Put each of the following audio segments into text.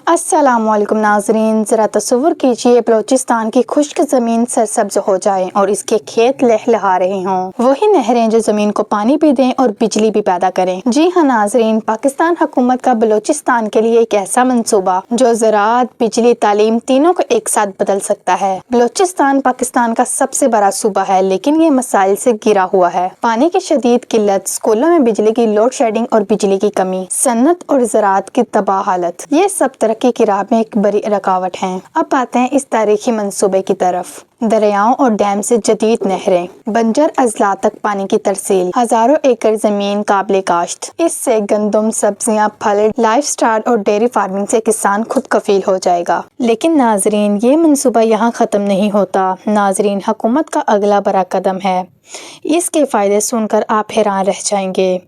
السلام علیکم ناظرین، ذرا تصور کیجئے بلوچستان کی خشک زمین سرسبز ہو جائے اور اس کے کھیت لہلہا رہے ہوں، وہی نہریں جو زمین کو پانی بھی دیں اور بجلی بھی پیدا کریں۔ جی ہاں ناظرین، پاکستان حکومت کا بلوچستان کے لیے ایک ایسا منصوبہ جو زراعت، بجلی، تعلیم تینوں کو ایک ساتھ بدل سکتا ہے۔ بلوچستان پاکستان کا سب سے بڑا صوبہ ہے، لیکن یہ مسائل سے گھرا ہوا ہے۔ پانی کی شدید قلت، اسکولوں میں بجلی کی لوڈ شیڈنگ اور بجلی کی کمی، صنعت اور زراعت کی تباہ حالت، یہ سب ترقی کی راہ میں ایک بڑی رکاوٹ ہیں۔ اب آتے ہیں اس تاریخی منصوبے کی طرف۔ دریاؤں اور ڈیم سے جدید نہریں، بنجر اضلاع تک پانی کی ترسیل، ہزاروں ایکڑ زمین قابل کاشت۔ اس سے گندم، سبزیاں، پھل، لائف سٹائل اور ڈیری فارمنگ سے کسان خود کفیل ہو جائے گا۔ لیکن ناظرین، یہ منصوبہ یہاں ختم نہیں ہوتا۔ ناظرین، حکومت کا اگلا بڑا قدم ہے۔ اس کے فائدے سن کر آپ حیران رہ جائیں گے۔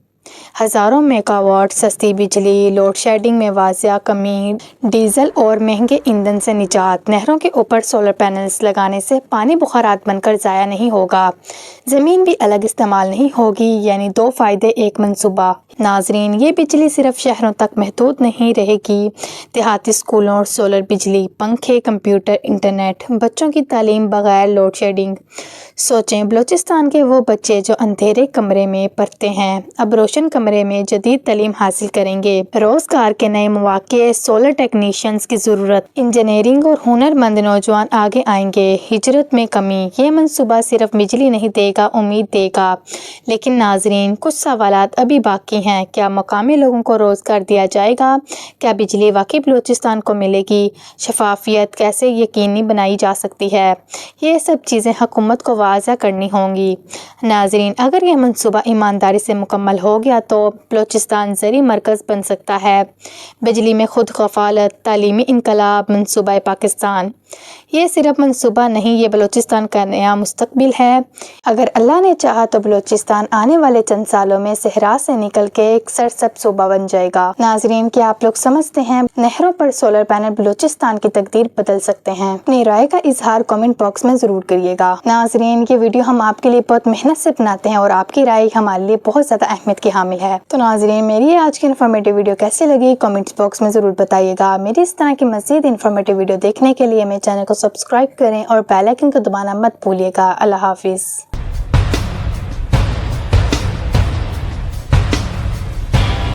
ہزاروں میگا واٹ سستی بجلی، لوڈ شیڈنگ میں واضح کمی، ڈیزل اور مہنگے ایندھن سے نجات، نہروں کے اوپر سولر پینلز لگانے سے پانی بخارات بن کر ضائع نہیں ہوگا، زمین بھی الگ استعمال نہیں ہوگی، یعنی دو فائدے ایک منصوبہ۔ ناظرین، یہ بجلی صرف شہروں تک محدود نہیں رہے گی، دیہاتی اسکولوں اور سولر بجلی، پنکھے، کمپیوٹر، انٹرنیٹ، بچوں کی تعلیم بغیر لوڈ شیڈنگ۔ سوچیں، بلوچستان کے وہ بچے جو اندھیرے کمرے میں پڑھتے ہیں، اب روشن کمرے میں جدید تعلیم حاصل کریں گے۔ روزگار کے نئے مواقع، سولر ٹیکنیشینز کی ضرورت، انجینئرنگ اور ہنر مند نوجوان آگے آئیں گے۔ ہجرت میں کمی، یہ منصوبہ صرف بجلی نہیں دے گا، امید دے گا۔ لیکن ناظرین، کچھ سوالات ابھی باقی ہیں۔ کیا مقامی لوگوں کو روزگار دیا جائے گا؟ کیا بجلی واقعی بلوچستان کو ملے گی؟ شفافیت کیسے یقینی بنائی جا سکتی ہے؟ یہ سب چیزیں حکومت کو واضح کرنی ہوں گی۔ ناظرین، اگر یہ منصوبہ ایمانداری سے مکمل ہو گیا تو بلوچستان زرعی مرکز بن سکتا ہے۔ بجلی میں خود کفالت، تعلیمی انقلاب، منصوبہ پاکستان۔ یہ صرف منصوبہ نہیں، یہ بلوچستان کا نیا مستقبل ہے۔ اگر اللہ نے چاہا تو بلوچستان آنے والے چند سالوں میں صحرا سے نکل کے ایک سرسبز صوبہ بن جائے گا۔ ناظرین، کیا آپ لوگ سمجھتے ہیں نہروں پر سولر پینل بلوچستان کی تقدیر بدل سکتے ہیں؟ اپنی رائے کا اظہار کامنٹ باکس میں ضرور کریے گا۔ ناظرین، یہ ویڈیو ہم آپ کے لیے بہت محنت سے بناتے ہیں اور آپ کی رائے ہمارے لیے بہت زیادہ اہمیت کی حامل ہے۔ تو ناظرین، میری آج کی انفارمیٹیو ویڈیو کیسی لگی کامنٹس باکس میں ضرور بتائیے گا۔ میری اس طرح کی مزید انفارمیٹیو ویڈیو دیکھنے کے لیے میرے چینل کو سبسکرائب کریں اور بیل آئیکن کو دبانا مت بھولیے گا۔ اللہ حافظ۔